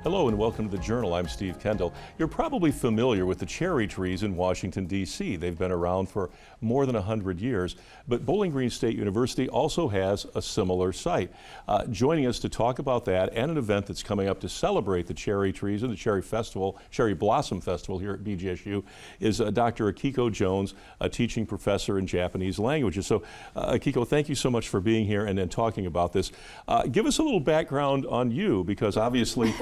Hello and welcome to the Journal. I'm Steve Kendall. You're probably familiar with the cherry trees in Washington, D.C. They've been around for more than 100 years, but Bowling Green State University also has a similar site. Joining us to talk about that and an event that's coming up to celebrate the cherry trees and the Cherry Blossom Festival here at BGSU is Dr. Akiko Jones, a teaching professor in Japanese languages. So Akiko, thank you so much for being here and talking about this. Give us a little background on you, because obviously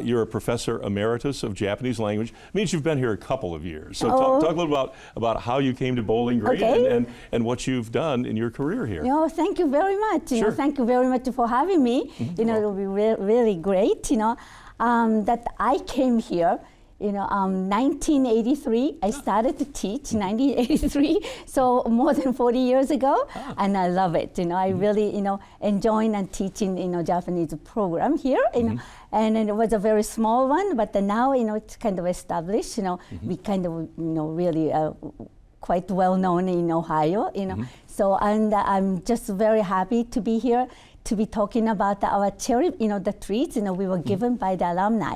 you're a professor emeritus of Japanese language. It means you've been here a couple of years. So talk a little about how you came to Bowling Green and what you've done in your career here. Thank you very much. Sure. Thank you very much for having me. It'll be really great. That I came here. 1983, I started to teach, 1983, so more than 40 years ago, and I love it. I really, enjoying and teaching, Japanese program here, and it was a very small one, but now, it's kind of established, we kind of, really quite well known in Ohio, So, and I'm just very happy to be here, to be talking about our cherry, the trees, we were given by the alumni,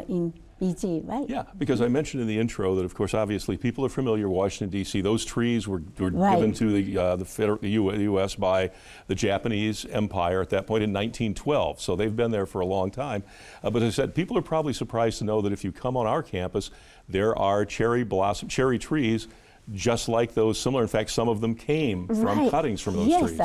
in BG, right? Yeah, because I mentioned in the intro that, of course, obviously people are familiar with Washington, D.C. Those trees were given to the U.S. by the Japanese Empire at that point in 1912. So they've been there for a long time. But as I said, people are probably surprised to know that if you come on our campus, there are cherry trees just like those, similar. In fact, some of them came from cuttings from those trees.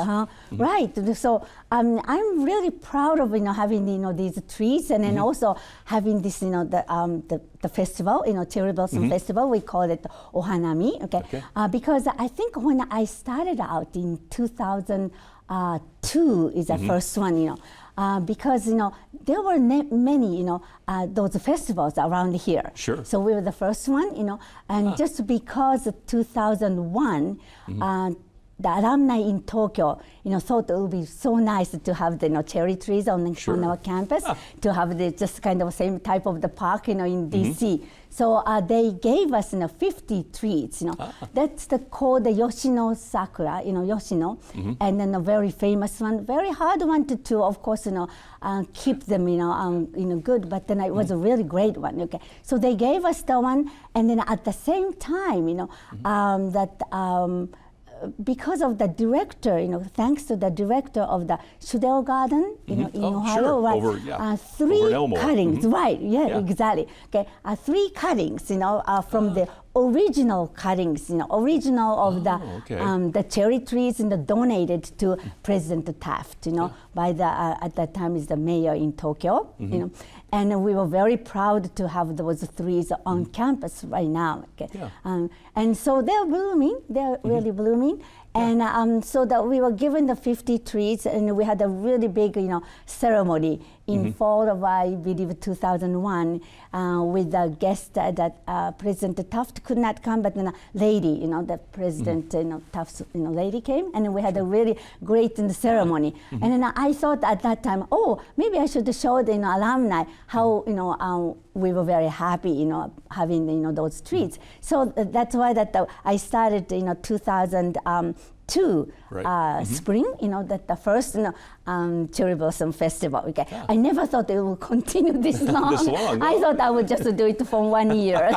Right. So I'm really proud of having these trees, and then also having this the festival, Cherry Blossom Festival. We call it Ohanami. Okay. Because I think when I started out in 2002 is the first one. Because there were many those festivals around here. Sure. So we were the first one, and just because of 2001, the alumni in Tokyo, thought it would be so nice to have the cherry trees on our campus, to have the just kind of same type of the park, in DC. So they gave us 50 trees. That's called the Yoshino Sakura, Yoshino, and then a very famous one, very hard one to of course, keep them, good. But then it was a really great one. Okay, so they gave us the one, and then at the same time, because of the director, thanks to the director of the Shudeo Garden, in Ohio, right? Three cuttings, right? Yeah, exactly. Okay, 3 cuttings, from the original cuttings, original of the cherry trees, donated to President Taft, by the at that time is the mayor in Tokyo, and we were very proud to have those trees on campus right now. Okay, and so they're blooming, they're really blooming. And so that we were given the 50 trees, and we had a really big, ceremony in fall of, I believe, 2001, with a guest that President Taft could not come, but then a lady, the President Taft's lady came, and we had a really great ceremony. And then I thought at that time, maybe I should show the alumni how we were very happy, having those trees. So that's why I started 2002 spring, that the first Cherry Blossom Festival. Okay, I never thought it would continue this long. I thought I would just do it for 1 year,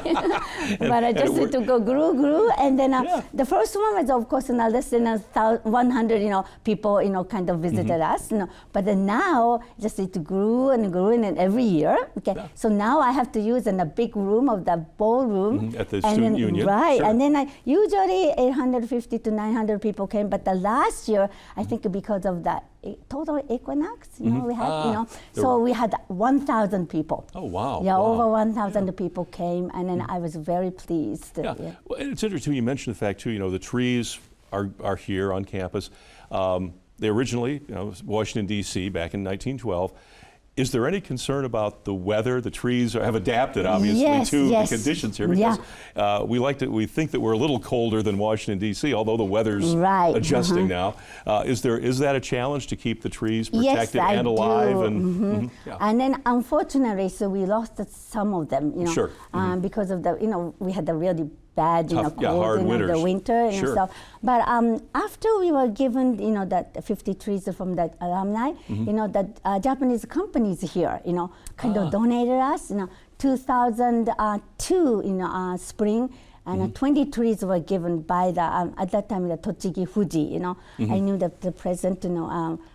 but I just to go grew, and then the first one was of course less than 100 people kind of visited us. But then now just it grew and every year. Okay, so now I have to use in a big room of the ballroom at the student union. Right, and then usually 850 to 900 people came, but the last year I think because of the total equinox, we had, so we had 1,000 people. Oh, wow. Yeah, over 1,000 people came, and then I was very pleased. Well, it's interesting you mentioned the fact, too, the trees are here on campus. They originally, Washington, D.C. back in 1912. Is there any concern about the weather? The trees have adapted, obviously, to the conditions here, because we think that we're a little colder than Washington, D.C., although the weather's adjusting now. Is that a challenge to keep the trees protected and alive? And then, unfortunately, so we lost some of them, because of the, we had a really bad, cold, the winter and sure. stuff. But after we were given, that 50 trees from the alumni, that Japanese companies here, kind of donated us, 2002, spring. And 20 trees were given by the, at that time, the Tochigi Fuji, I knew that the president,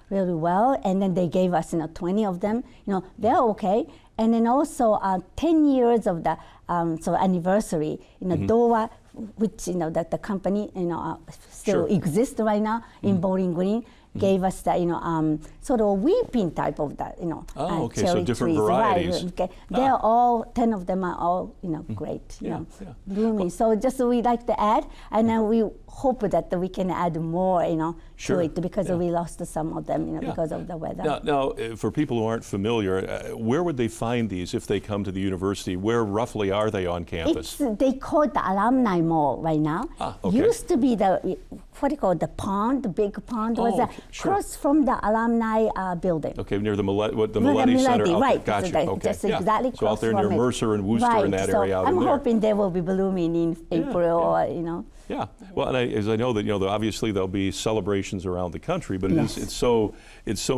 really well. And then they gave us, 20 of them, they're okay. And then also 10 years of the anniversary, Dowa, which, that the company, still exists right now in Bowling Green, gave us the, sort of weeping type of that, okay, cherry so different trees. varieties. Right, okay. They're all, 10 of them are all, great, blooming. So just we like to add, and then we hope that we can add more, to it, because we lost some of them, because of the weather. Now, for people who aren't familiar, where would they find these if they come to the university? Where roughly are they on campus? They call it the Alumni Mall right now. Okay. Used to be the, what do you call it, the pond, the big pond, was across from the alumni building. Okay, near the Mileti Center. Right, Gotcha. Okay. Just exactly So out there near Mercer and Worcester in that area out I'm in there. hoping they will be blooming in April, or, Yeah, well, and as I know that obviously there'll be celebrations around the country, but it's so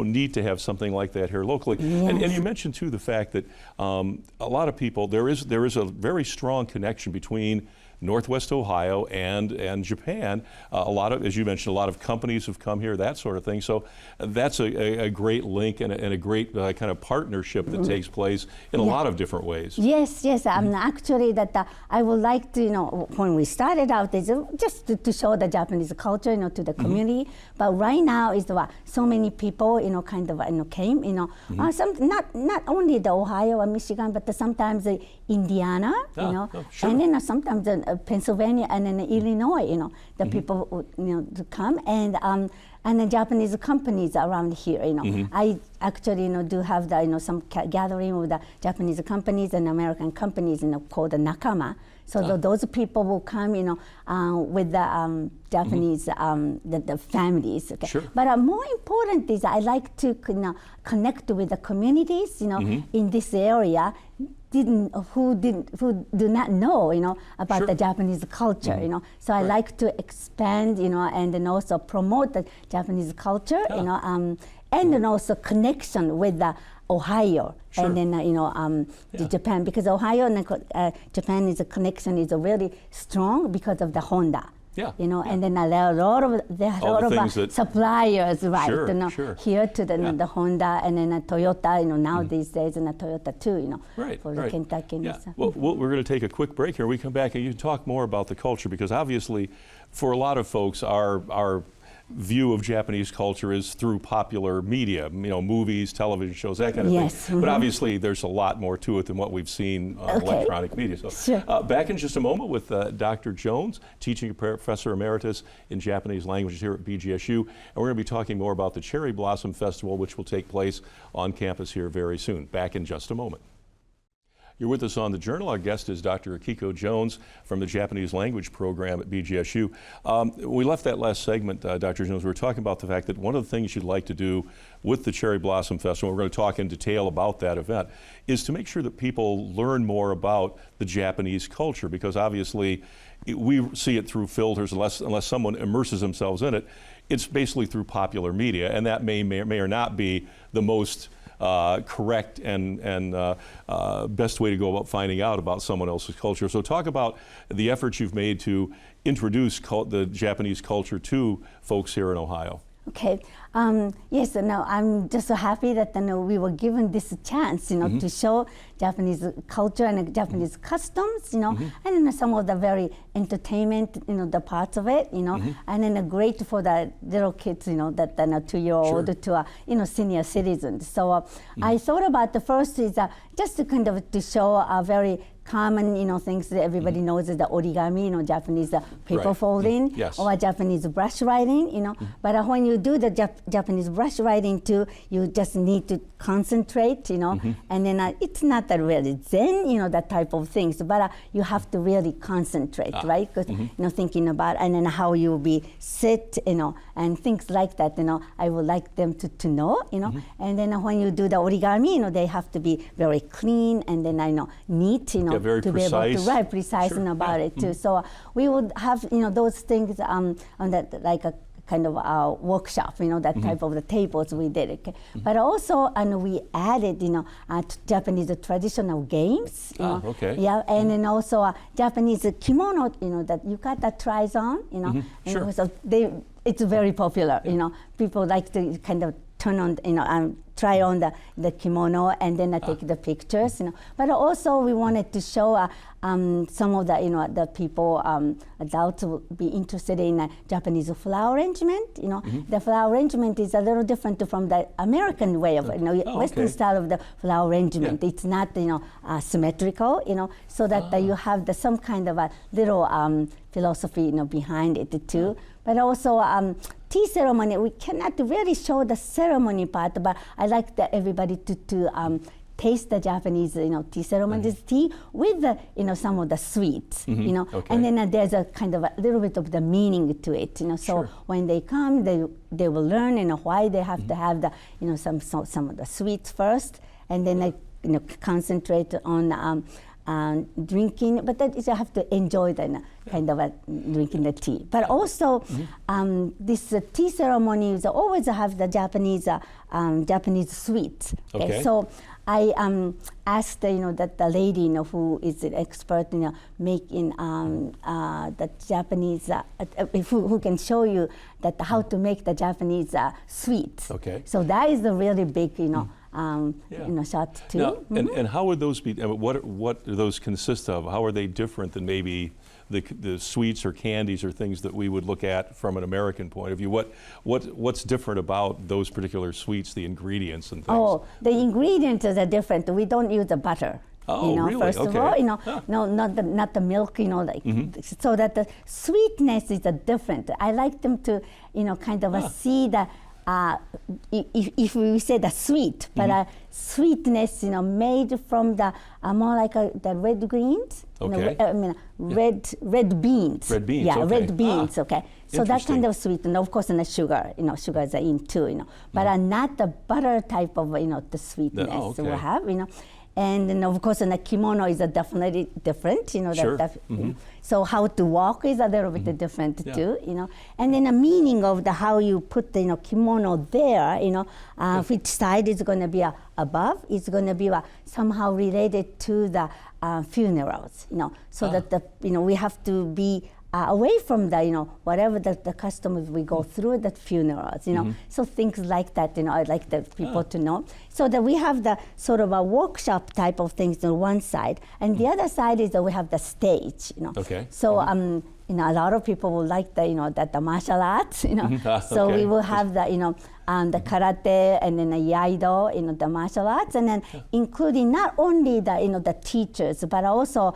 neat to have something like that here locally. Yes. And you mentioned too the fact that a lot of people there is a very strong connection between Northwest Ohio and Japan. A lot of, as you mentioned, a lot of companies have come here, that sort of thing. So that's a great link and a great kind of partnership that takes place in a lot of different ways. Yes. Actually, that I would like to, when we started out, is just to show the Japanese culture, to the community. But right now is so many people, kind of came, some not only the Ohio or Michigan, but sometimes Indiana, sure. and then sometimes Pennsylvania and then Illinois, the people to come, and the Japanese companies around here, I actually do have the some gathering with the Japanese companies and American companies, called the Nakama. So those people will come, with the Japanese the families. Okay? Sure. But more important is I like to connect with the communities, in this area. Who do not know, about the Japanese culture, So I like to expand, and then also promote the Japanese culture, and then also connection with the Ohio, and then the Japan, because Ohio and Japan's connection is really strong because of the Honda. And then there are a lot of suppliers, right? Sure. Here to the Honda, and then Toyota, now these days, and Toyota too, for the Kentucky. Yeah. Well, we're going to take a quick break here. We come back and you talk more about the culture, because obviously, for a lot of folks, our view of Japanese culture is through popular media, movies, television shows, that kind of thing. But obviously, there's a lot more to it than what we've seen on electronic media. So, back in just a moment with Dr. Jones, teaching professor emeritus in Japanese languages here at BGSU, and we're going to be talking more about the Cherry Blossom Festival, which will take place on campus here very soon. Back in just a moment. You're with us on The Journal. Our guest is Dr. Akiko Jones from the Japanese language program at BGSU. We left that last segment, Dr. Jones. We were talking about the fact that one of the things you'd like to do with the Cherry Blossom Festival, we're going to talk in detail about that event, is to make sure that people learn more about the Japanese culture, because obviously we see it through filters unless someone immerses themselves in it. It's basically through popular media, and that may or not be the most correct and best way to go about finding out about someone else's culture. So talk about the efforts you've made to introduce the Japanese culture to folks here in Ohio. Okay. Yes. No, I'm just so happy that we were given this chance, to show Japanese culture and Japanese customs, and then some of the very entertainment, the parts of it, and then great for the little kids, that 2-year-old to senior citizens. So I thought about the first is just to kind of to show a very common, things that everybody knows is the origami, Japanese paper folding, or Japanese brush writing, But when you do the Japanese brush writing too, you just need to concentrate, and then it's not that really Zen, that type of things, but you have to really concentrate, right? Because, thinking about, and then how you will be sit, and things like that, I would like them to know, and then when you do the origami, they have to be very clean, and then neat, very to precise. be able to write precise about it too. So we would have, those things on that, like a kind of a workshop, that type of the tables we did. Okay? But also, we added, to Japanese traditional games. Okay. Yeah, and then also Japanese kimono, that yukata tries on, Sure. So it's very popular. People like to kind of turn on, try on the kimono and then take the pictures, But also we wanted to show some of the, the people, adults will be interested in Japanese flower arrangement, The flower arrangement is a little different from the American way of, Western style of the flower arrangement. Yeah. It's not, symmetrical, so that you have some kind of a little philosophy, behind it too. But also tea ceremony, we cannot really show the ceremony part, but I like everybody to taste the Japanese, tea ceremony, tea with the, some of the sweets, Okay. and then there's a kind of a little bit of the meaning to it, So Sure. when they come, they will learn, why they have to have the, some of the sweets first, and then concentrate on drinking, but that is you have to enjoy the kind of drinking the tea. But also, this tea ceremonies always have the Japanese sweets. Okay. So I asked that the lady who is an expert in making the Japanese who can show you that how to make the Japanese sweets. Okay. So that is a really big shot too. Now, and how would those be? What do those consist of? How are they different than maybe the sweets or candies or things that we would look at from an American point of view? What's different about those particular sweets, the ingredients and things? Oh, the ingredients are different. We don't use the butter. Oh, really? First of all, no, not the milk, so that the sweetness is different. I like them to, kind of see the. If we say the sweet, but sweetness, made from the more like the red greens, Okay. red beans. Red beans. Yeah, okay. red beans. Okay. So that kind Interesting. of sweet, and of course, and the sugar, sugars are in too, but not the butter type of, the sweetness okay. we have, And then of course, and the kimono is definitely different, Sure. So how to walk is a little bit different Yeah. too, And then the meaning of how you put the kimono there, which side is going to be above, is going to be somehow related to the funerals, So that we have to be away from the, whatever the customs we go through, the funerals, So things like that, I'd like the people to know. So that we have the sort of a workshop type of things on one side, and the other side is that we have the stage, Okay. So, a lot of people will like the martial arts, So Okay. we will have the, the karate and then the iaido, the martial arts, and then including not only the, the teachers, but also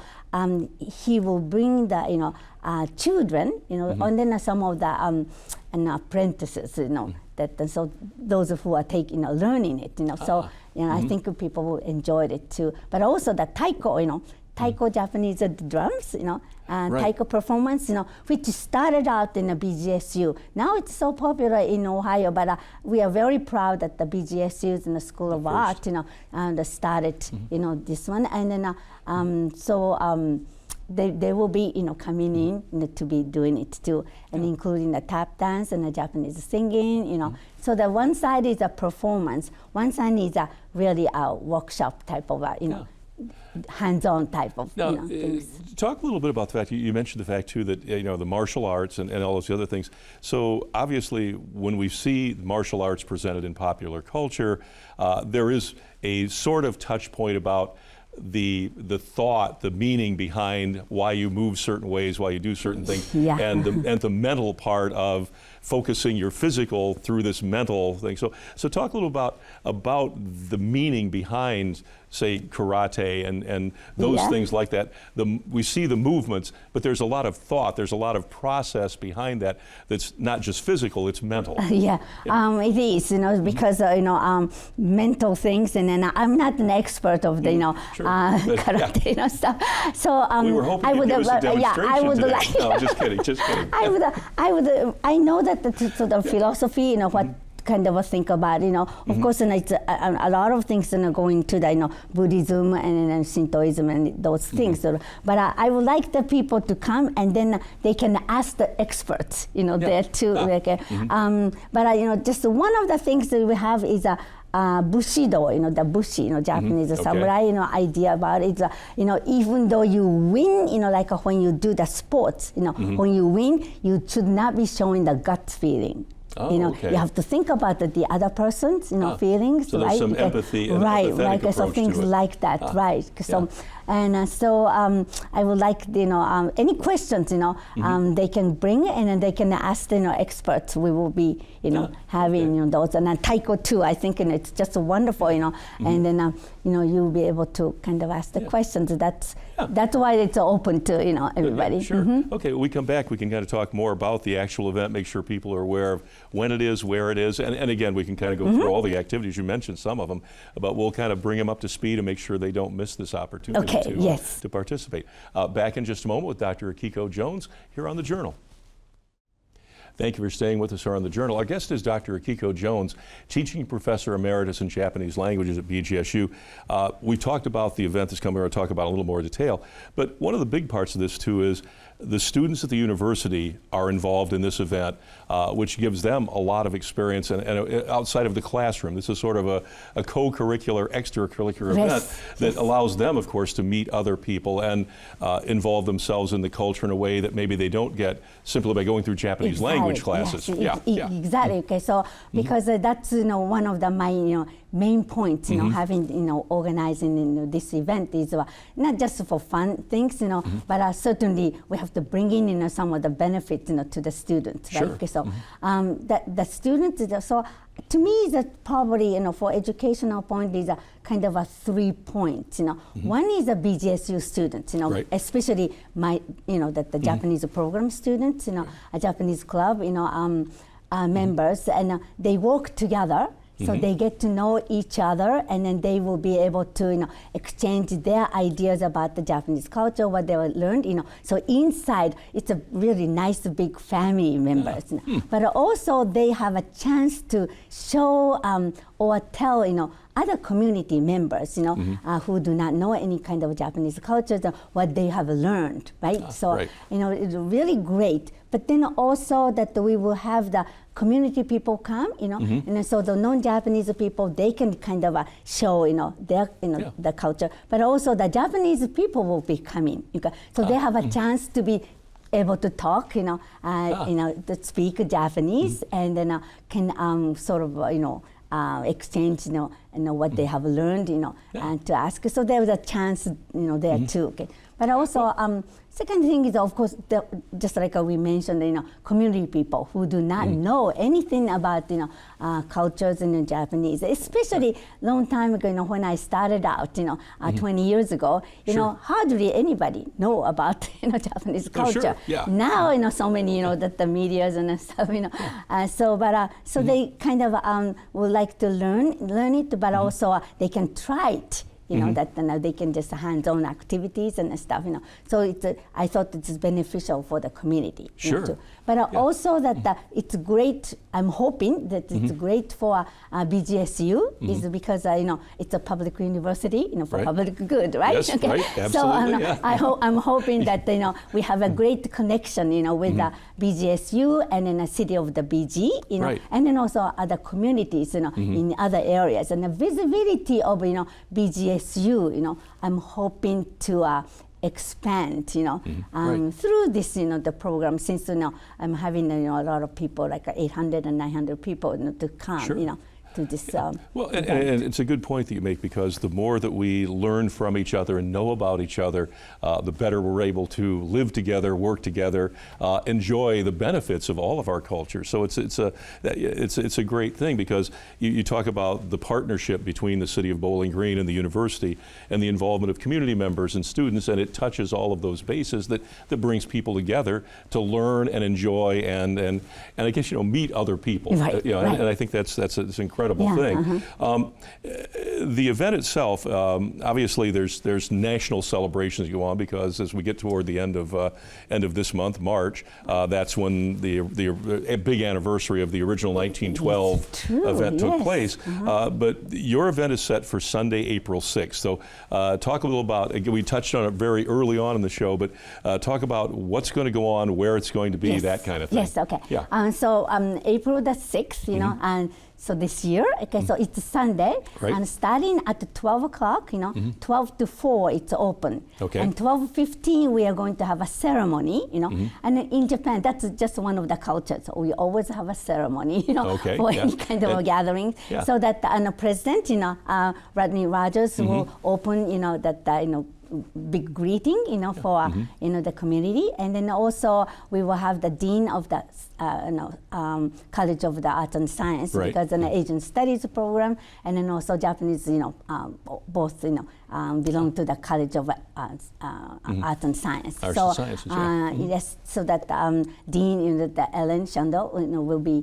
he will bring the, children, and then some of the apprentices, that so those who are taking learning it, So I think people will enjoy it too. But also the taiko, taiko Japanese drums, Right. taiko performance, which started out in the BGSU. Now it's so popular in Ohio, but we are very proud that the BGSU in the School of Art, and started, this one, and then they will be, coming in, to be doing it too, and including the tap dance and the Japanese singing, So the one side is a performance, one side is a really a workshop type of, hands-on type of things. Talk a little bit about the fact, you mentioned the fact too that the martial arts and all those other things. So obviously when we see martial arts presented in popular culture, there is a sort of touch point about the thought, the meaning behind why you move certain ways, why you do certain things, Yeah. and the mental part of focusing your physical through this mental thing. So talk a little about the meaning behind, say, karate and those things like that. We see the movements, but there's a lot of thought, there's a lot of process behind that that's not just physical, it's mental. It is, because mental things, and then I'm not an expert of the karate stuff. So we were hoping I would give us a demonstration today. No, just kidding, just kidding. I know that the philosophy, what kind of think about, of course, and it's a lot of things going to the Buddhism and Shintoism and those things. But I would like the people to come, and then they can ask the experts, there too. But just one of the things that we have is Bushido, the Bushi, Japanese samurai, idea about it. Even though you win, like when you do the sports, when you win, you should not be showing the gut feeling. You have to think about the other person's, feelings, so right? There's some empathy, and right? So things like that, right? So, so I would like, any questions, they can bring, and then they can ask the experts. We will be, having those, and taiko too. I think, and it's just wonderful, and then you'll be able to kind of ask the questions. That's why it's open to everybody. Sure. Okay, when we come back, we can kind of talk more about the actual event, make sure people are aware of when it is, where it is, and again, we can kind of go through all the activities. You mentioned some of them, but we'll kind of bring them up to speed and make sure they don't miss this opportunity to participate. Back in just a moment with Dr. Akiko Jones here on The Journal. Thank you for staying with us here on The Journal. Our guest is Dr. Akiko Jones, teaching professor emeritus in Japanese languages at BGSU. We talked about the event that's coming. We're going to talk about in a little more detail. But one of the big parts of this, too, is the students at the university are involved in this event, which gives them a lot of experience and outside of the classroom. This is sort of a co-curricular, extracurricular event that allows them, of course, to meet other people and involve themselves in the culture in a way that maybe they don't get simply by going through Japanese language classes. Exactly. Okay, so because that's one of my main points, having organizing this event is not just for fun things, but certainly we have to bring in some of the benefits to the students, right? Okay, so the students. So to me, that probably for educational point is a kind of a 3 points. One is the BGSU students, especially the Japanese program students, a Japanese club, members, and they work together. So they get to know each other, and then they will be able to, exchange their ideas about the Japanese culture, what they learned, So inside, it's a really nice big family members. But also they have a chance to show or tell, other community members, who do not know any kind of Japanese culture, what they have learned, right? So, it's really great. But then also that we will have the community people come, and so the non-Japanese people, they can kind of show, their, the culture. But also the Japanese people will be coming. So they have a chance to be able to talk, to speak Japanese, and then can sort of, exchange, what they have learned, and to ask. So there was a chance, there too. Okay. But also, second thing is, of course, just like we mentioned, community people who do not know anything about, cultures in Japanese, especially long time ago, when I started out, 20 years ago, hardly anybody know about, Japanese culture. Now, so many, that the medias and stuff, so they kind of would like to learn it, but also they can try it. That they can just hands-on activities and stuff, So I thought it's beneficial for the community. Too. But also that it's great, I'm hoping that it's great for BGSU, is because, it's a public university, for public good, right? Yes, okay. right, absolutely. So I'm hoping that, we have a great connection, with the BGSU and then the city of the BG, and then also other communities, in other areas. And the visibility of, BGSU, I'm hoping to expand, through this, the program. Since I'm having a lot of people, like 800 and 900 people, to come, to this. Well, and it's a good point that you make, because the more that we learn from each other and know about each other, the better we're able to live together, work together, enjoy the benefits of all of our cultures. So it's a great thing, because you talk about the partnership between the City of Bowling Green and the university, and the involvement of community members and students, and it touches all of those bases that brings people together to learn and enjoy and I guess meet other people. Right, and I think that's an incredible thing. The event itself, obviously, there's national celebrations that go on, because as we get toward the end of this month, March, that's when the big anniversary of the original 1912 event took place. But your event is set for Sunday, April 6th. So talk a little about, we touched on it very early on in the show, but talk about what's going to go on, where it's going to be, that kind of thing. Yes, okay. Yeah. So April the 6th, and so this year, so it's Sunday, and starting at 12 o'clock, 12 to 4, it's open. Okay. And 12:15, we are going to have a ceremony, and in Japan, that's just one of the cultures. We always have a ceremony, for any kind of a gathering, so that the president, Rodney Rogers, will open, that, big greeting, for the community, and then also we will have the dean of the College of the Arts and Science, because an Asian Studies program, and then also Japanese, both belong to the College of Arts and Science. Yes, so that dean, the Ellen Shandel, will be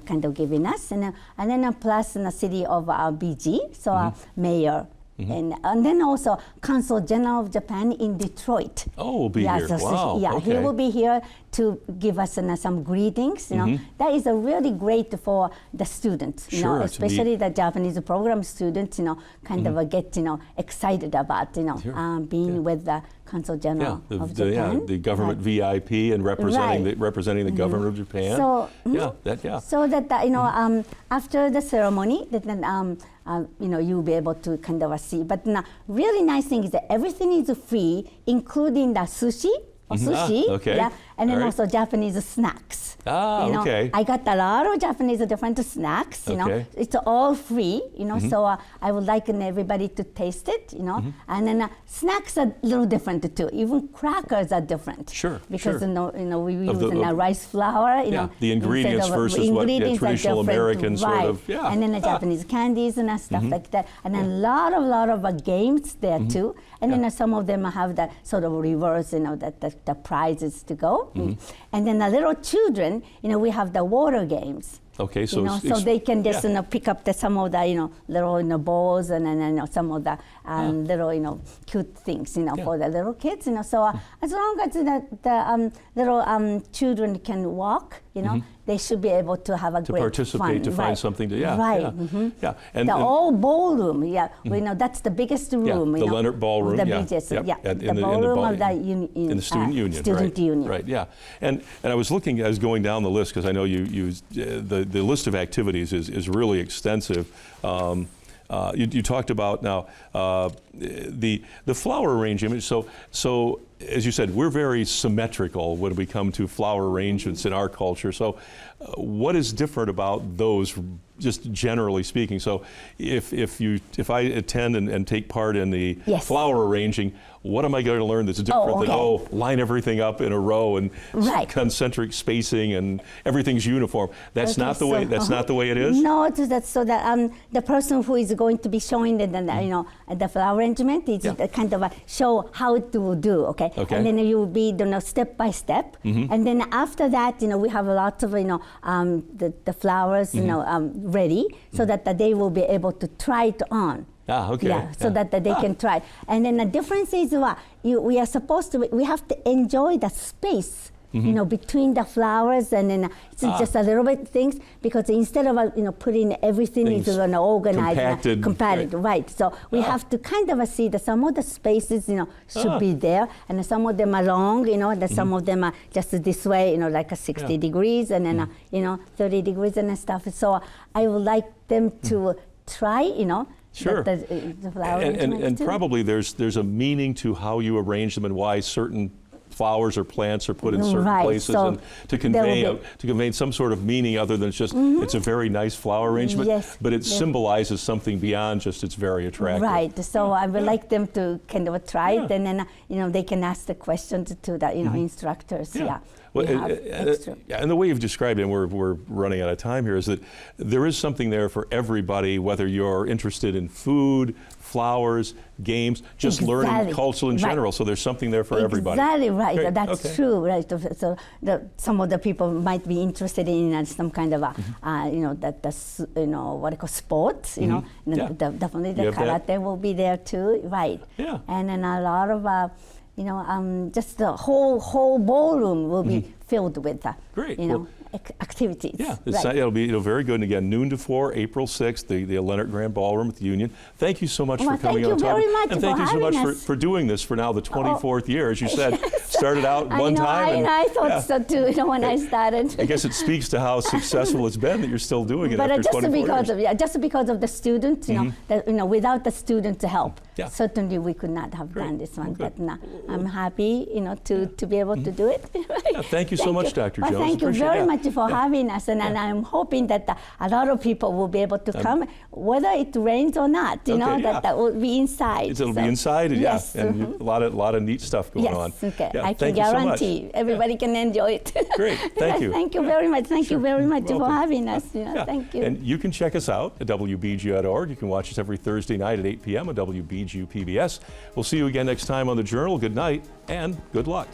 kind of giving us, and then plus in the city of BG, so mayor. And then also Consul General of Japan in Detroit. Oh, will be here. Wow. He will be here to give us some greetings. That is really great for the students. Especially the Japanese program students. Kind of get excited about being with the Consul General of Japan. The government VIP and representing the government of Japan. So so that after the ceremony, then you'll be able to kind of see. But really nice thing is that everything is free, including the sushi. And then also Japanese snacks. I got a lot of Japanese different snacks. It's all free. So I would like everybody to taste it. And then snacks are a little different too. Even crackers are different. Sure. Because we use rice flour. The ingredients versus what traditional American sort of. And then the Japanese candies and stuff like that. And then a lot of games there too. And then some of them have the sort of reverse, the prizes to go. And then the little children, we have the water games. Okay, so so they can just pick up some of the little balls and then some of the little cute things for the little kids. So as long as the little children can walk, they should be able to have a great participate, fun. To find something to And the old ballroom, we know that's the biggest room. The Leonard Ballroom, the BGSU, the ballroom of the student union. Right. And I was going down the list, because I know the list of activities is really extensive. You talked about now the flower arrangement. So as you said, we're very symmetrical when we come to flower arrangements in our culture. So what is different about those, just generally speaking? So if I attend and take part in the flower arranging, what am I going to learn that's different than line everything up in a row and concentric spacing and everything's uniform? That's not the way. That's not the way it is. No, that's so that the person who is going to be showing the flower arrangement is kind of a show how to do. And then you will be step by step, and then after that we have lots of the flowers ready, so that they will be able to try it on. So that they can try. And then the difference is we are supposed to, we have to enjoy the space, between the flowers, and then it's just a little bit things, because instead of putting everything into an organized, compacted, right. So we have to kind of see that some of the spaces, should be there, and some of them are long, that some of them are just this way, like a 60 degrees, and then 30 degrees and stuff. So I would like them to try, Sure. The flower and probably there's a meaning to how you arrange them and why certain flowers or plants are put in certain places, so and to convey some sort of meaning other than just it's a very nice flower arrangement, but it symbolizes something beyond just it's very attractive. Right. So I would like them to kind of try it, and then they can ask the questions to the instructors. Well, and the way you've described it, and we're running out of time here, is that there is something there for everybody, whether you're interested in food, flowers, games, just learning culture in general. So there's something there for everybody. Exactly right. Great. That's true. Right. So some of the people might be interested in some kind of what I call sports. Definitely the karate will be there too. Right. Yeah. And then a lot of just the whole ballroom will be filled with activities. Yeah, it'll be very good. And again, noon to 4, April 6th, the Leonard Grant Ballroom at the Union. Thank you so much for coming on. Thank you very much and thank you so much for doing this for now the 24th year, as you said. Started out one time. I thought so too. When I started. I guess it speaks to how successful it's been that you're still doing it after 24 years. Just because of the students, without the students' help, certainly we could not have done this one. But I'm happy, to be able to do it. Thank you so much, Dr. Jones. Thank you very much for having us, and I'm hoping that a lot of people will be able to come, whether it rains or not. That will be inside. It'll be inside, and a lot of neat stuff going on. I can guarantee everybody can enjoy it. Great, thank you. Thank you very much. Thank you very much for having us. Thank you. And you can check us out at WBGU.org. You can watch us every Thursday night at 8 p.m. on WBGU-PBS. We'll see you again next time on The Journal. Good night and good luck.